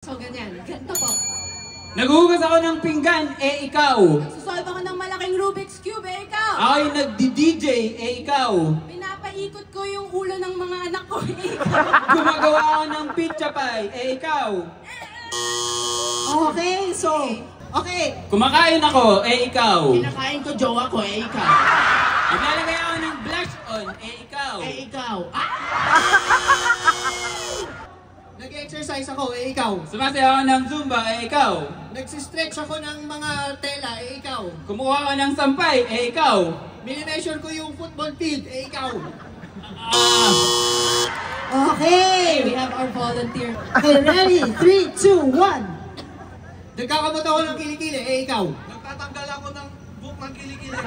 So, ganyan. Ganito po. Naghuhugas ako ng pinggan, eh ikaw. Nagsusolve ako ng malaking Rubik's Cube, eh ikaw. Ako yung nagdi-DJ, eh ikaw. Pinapaikot ko yung ulo ng mga anak ko, eh ikaw. Gumagawa ako ng pizza pie, eh ikaw. Okay, so, okay. Kumakain ako, eh ikaw. Kinakain ko jowa ko, eh ikaw. Naglalagay ako ng blush on, eh ikaw. Eh ikaw. Nag-exercise ako, eh ikaw. Sumasayaw ako ng Zumba, eh ikaw. Nagsistretch ako ng mga tela, eh ikaw. Kumukuha ako ng sampay, eh ikaw. Minimeasure ko yung football field, eh ikaw. Okay, we have our volunteer. Okay, ready? 3, 2, 1. Nagkakamot ako ng kilikili, eh ikaw. Nagtatanggal ako ng buhok ng kilikili.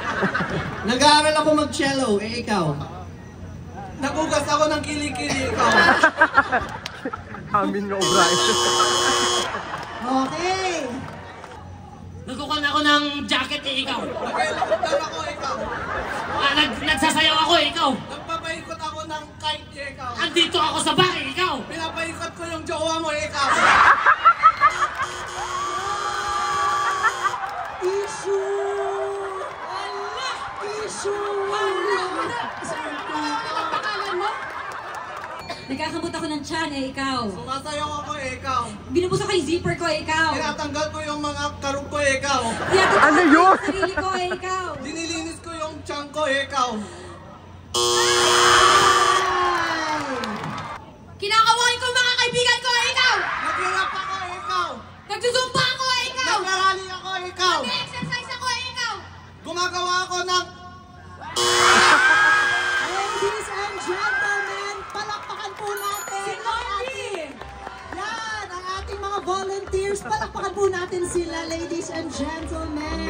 Nag-aaral ako mag-cello, eh ikaw. Nagugas ako ng kilikili. Ikaw. Amin nga, O'Brien. Okay. Nagkukuha ako ng jacket, eh, ikaw. Nag-helicopter ako, ikaw. Nagsasayaw ako, eh, ikaw. Nagpapaikot ako ng kite, ikaw. Andito ako sa bahay, ikaw. Pinapaikot ko yung jowa mo, ikaw. Issue! Allah! Issue! Pangalan mo? Nagkakamot ako ng tiyan, eh, ikaw. Sumasayaw ako, ikaw. Binubos ako yung zipper ko, eh, ikaw. Tinatanggal ko yung mga karug ko, ikaw. Ano yun? Sarili ko, eh, ikaw. Dinilinis ko yung tiyan ko, ikaw. Kinakawain ko mga kaibigan ko, eh ikaw. Naghirap ako, ikaw. Nagsusumpa ako, eh ikaw. Nagrarally ako, ikaw. Nag-exercise ako, eh ikaw. Gumagawa ako ng... Ladies and gentlemen, palakpakan po natin ang ating, yan, ang ating mga volunteers. Palakpakan po natin sila, ladies and gentlemen.